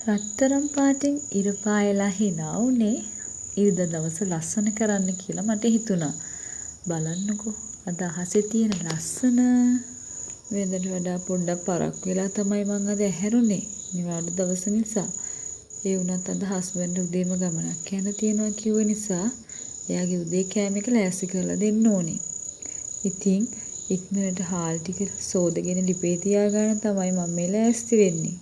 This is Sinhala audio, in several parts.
රත්තරන් පාටින් ඉර පායලා hina උනේ ඉරිදා දවස ලස්සන කරන්න කියලා මට හිතුණා. බලන්නකෝ අද අහසේ තියෙන ලස්සන වෙනදට වඩා පොඩ්ඩක් පරක් වෙලා තමයි මං අද ඇහැරුනේ නිවාඩු දවස නිසා. ඒ වුණත් අද හස්බන්ඩ් උදේම ගමනක් යන්න තියෙනවා කිව්ව නිසා එයාගේ උදේ කෑම එක ලෑස්ති කරලා දෙන්න ඕනේ. ඉතින් ඉක්මනට හාල් ටික සෝදගෙන ලිපේ තියාගන්න තමයි මම මේ ලෑස්ති වෙන්නේ.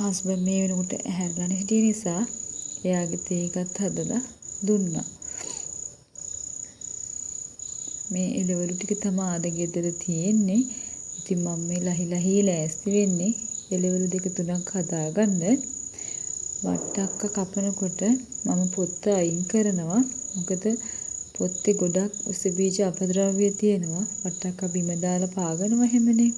හස්බන්ඩ් මේ වෙනකොට ඇහැරලා හිටිය නිසා එයාගේ තේ එකත් හදලා දුන්නා. මේ එළවලු ටික තමයි අද ගෙදර තියෙන්නේ. ඉතින් මම මේ ලහි ලෑස්ති වෙන්නේ එළවලු දෙක තුනක් හදාගන්න. වට්ටක්ක කපනකොට මම පොත්ත අයින් කරනවා. මොකද පොත්තේ ගොඩක් උස බීජ අපද්‍රව්‍ය තියෙනවා. වට්ටක්ක බිම දාලා පාගනවා හැමනේ.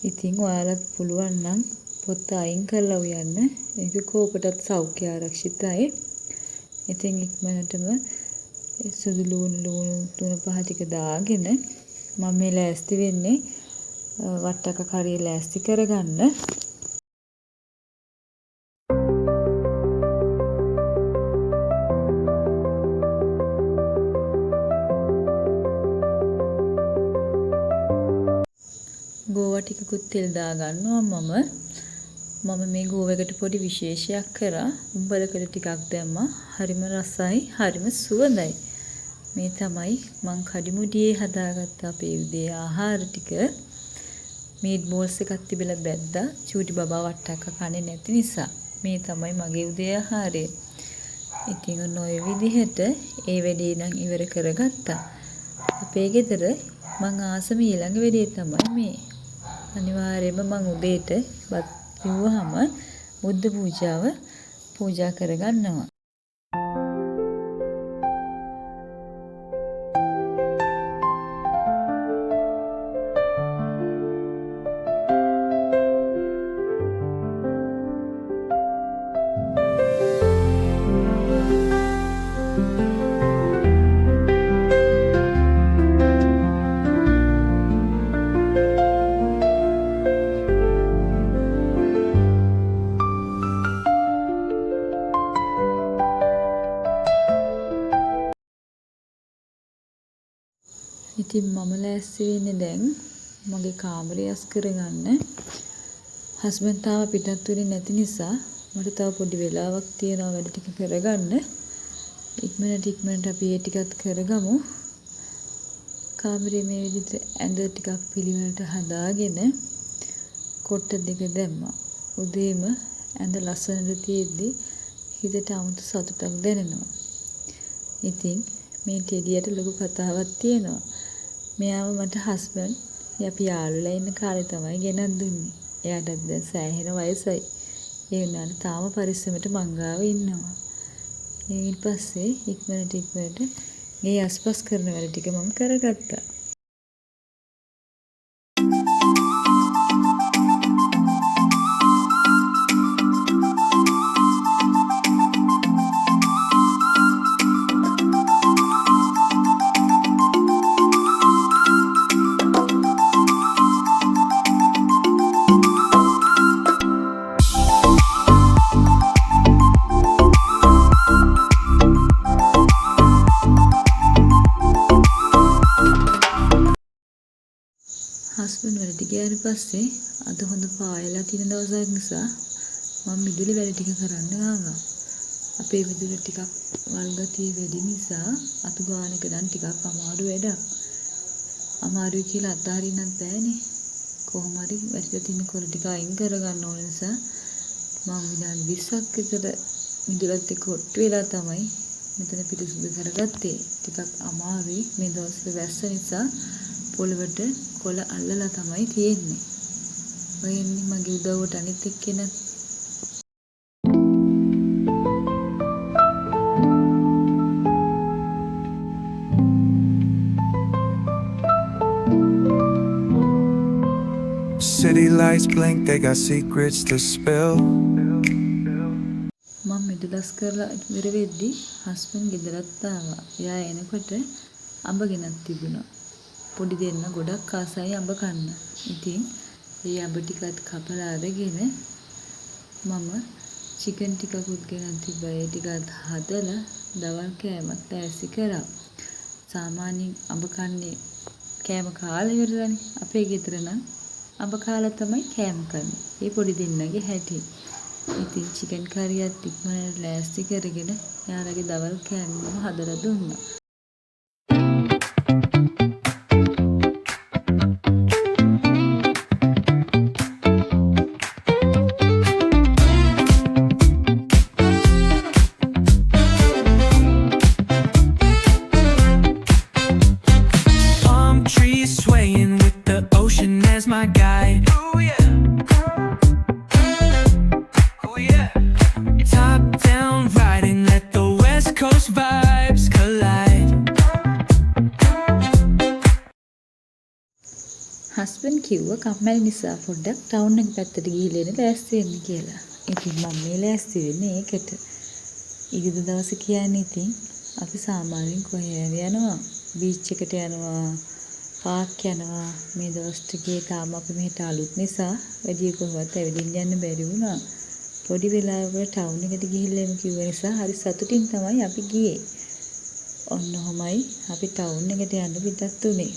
ඉතින් ඔයාලත් පුළුවන් නම් පොත්ත අයින් කරලා උයන්න. ඒක කෝකටත් සෞඛ්‍ය ආරක්ෂිතයි. ඉතින් ඉක්මනටම සුදු ලුණු 3-5 ටික දාගෙන මම මේ ලෑස්ති වෙන්නේ වට්ටක කරිය ලෑස්ති කරගන්න. ගෝවා ටිකකුත් තෙල් දා ගන්නවා මම මේ ගෝවකට පොඩි විශේෂයක් කරා. උඹලකට ටිකක් දැම්මා. හරිම රසයි, හරිම සුවඳයි. මේ තමයි මං කඩිමුඩියේ හදාගත්ත අපේ උදේ ආහාර ටික. මීට් බෝල්ස් එකක් තිබිලා බැද්දා. චූටි බබා වට්ටක්ක කන්නේ නැති නිසා. මේ තමයි මගේ උදේ ආහාරය. ඉතින් ඔන්න ඔය විදිහට ඒ වැඩේ නම් ඉවර කරගත්තා. අපේ ගෙදර මං ආසම ඊළඟ වැඩේ තමයි මේ. අනිවාර්යයෙන්ම මං උදේට බත් කිව්වහම බුද්ධ පූජාව පූජා කරගන්නවා. ඉතින් මම ලෑස්ති වෙන්නේ දැන් මගේ කාමරය අස් කරගන්න. හස්බන්ඩ් තාම පිටත් වෙන්නේ නැති නිසා මට තව පොඩි වෙලාවක් තියෙනවා වැඩ ටික කරගන්න. ඉක්මනට අපි ඒ ටිකත් කරගමු. කාමරේ මේ විදිහට ඇඳ ටිකක් පිළිවෙලට හදාගෙන කොට්ට දෙක දැම්මා. උදේම ඇඳ ලස්සනට තියෙද්දි හිතට 아무තු සතුටක් දැනෙනවා. ඉතින් මේ ටෙඩියට ලොකු කතාවක් තියෙනවා. මෙයාව මට හස්බන්ඩ් අපි යාළුවලා ඉන්න කාලේ තමයි ගෙනත් දුන්නේ. එයාටත් දැන් සෑහෙන වයසයි. ඒ වුණාට තාම පරිස්සමට මං ගාව ඉන්නවා. ඊට පස්සේ ඉක්මනට ගේ අස්පස් කරන වැඩ ටික මම කරගත්තා. හස්බන්ඩ් වැඩ ගියාට පස්සේ අද හොඳ පායලා තියෙන දවසක් නිසා මම මිදුලේ වැඩ ටික කරන්න ආවා. අපේ මිදුල ටිකක් වල්ගතිය වැඩි නිසා අතු ගාන එක නම් ටිකක් අමාරු වැඩක්. අමාරුයි කියලා අතාරින්නත් බෑනේ. කොහොම හරි වැඩිලා තියෙන කොළ ටික අයින් කරගන්න ඕන නිසා මම විනාඩි 20ක් විතර මිදුලත් එක්ක ඔට්ටු වෙලා තමයි මෙතන පිරිසිදු කරගත්තේ. ටිකක් අමාරුයි මේ දවස්වල වැස්ස නිසා පොළවට කොළ අල්ලලා තමයි තියෙන්නේ. ඔය ඉන්නේ මගේ උදව්වට අනිත් එක්කෙනා. City lights blink, they got secrets to spill. මම මිදුලස් කරලා ඉවර වෙද්දි හස්බන්ඩ් ගෙදරත් ආවා. එයා එනකොට අඹ ගෙනත් තිබුණා. පොඩි දෙන්න ගොඩක් ආසයි අඹ කන්න. ඉතින් ඒ අඹ ටිකත් කපලා අරගෙන මම චිකන් ටිකකුත් ගෙනත් තිබ්බා. ඒ ටිකත් හදලා දවල් කෑමත් ඈසි කරා. සාමාන්‍යයෙන් අඹ කන්නේ කෑම කාලා ඉවරලානේ. අපේ ගෙදර නම් අඹ කාලා තමයි කෑම කන්නේ. ඒ පොඩි දෙන්නගේ හැටි. ඉතින් චිකන් කරියත් ඉක්මනට ලෑස්ති කරගෙන යාළගේ දවල් කෑම හදලා දුන්නා. Palm trees swaying with the ocean as my guide. Oh yeah. Oh yeah. Top down riding, let the West Coast vibes collide. Husband කිව්වා කම්මැලි නිසා පොඩ්ඩක් ටවුන් එක පැත්තට ගිහිල්ලා එන්න ලෑස්ති වෙන්න කියලා. ඉතින් මම මේ ලෑස්ති වෙන්නේ ඒකට. ඊගොඩ දවසේ කියන්නේ ඉතින් අපි සාමාන්‍යයෙන් කොහේ හරි යනවා. බීච් එකට යනවා, පාක් යනවා. මේ දවස් ටිකේ තාම අපි මෙහෙට අලුත් නිසා වැඩි කොහොමවත් ඇවිදින්න යන්න බැරි වුණා. පොඩි වෙලාවකට ටවුන් එකට ගිහිල්ලා එමු කිව්ව නිසා හරි සතුටින් තමයි අපි ගියේ. ඔන්න ඔහමයි අපි ටවුන් එකට යන්න පිටත් උනේ.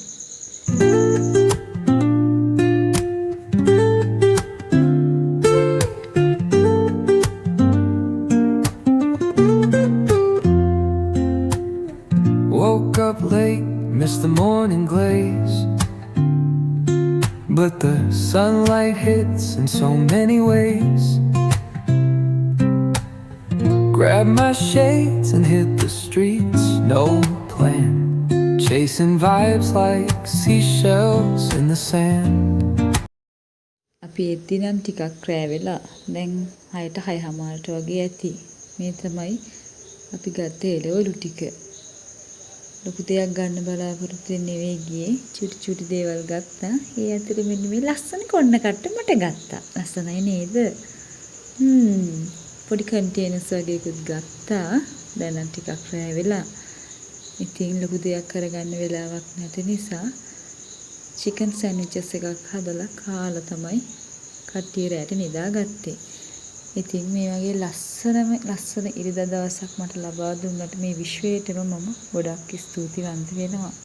Woke up late, missed the morning glaze. But the sunlight hits in so many ways. Grab my shades and hit the streets, no plan. Chasing vibes like seashells in the sand. අපි එද්දි නම් ටිකක් රෑ වෙලා. දැන් 6ට 6:00 වගේ ඇති. මේ තමයි අපි ගත්ත එළවලු ටික. ලොකු දෙයක් ගන්න බලාපොරොත්තු නෙවෙයි ගියේ. චුටි දේවල් ගත්තා. ඒ අතරේ මෙන්න මේ ලස්සන කොන්න කට්ට මට ගත්තා. ලස්සනයි නේද? පොඩි කන්ටේනර්ස් වගේකුත් ගත්තා. දැන් නම් ටිකක් රෑ වෙලා. ඉතින් ලොකු දෙයක් කරගන්න වෙලාවක් නැති නිසා චිකන් සෑන්ඩ්විචස් එකක් හදලා කාලා තමයි කට්ටිය රැට නිදාගත්තේ. ඉතින් මේ වගේ ලස්සන ඉරිදා දවසක් මට ලබා දුන්නට මේ විශ්වයටම මම ගොඩක් ස්තුතිවන්ත වෙනවා.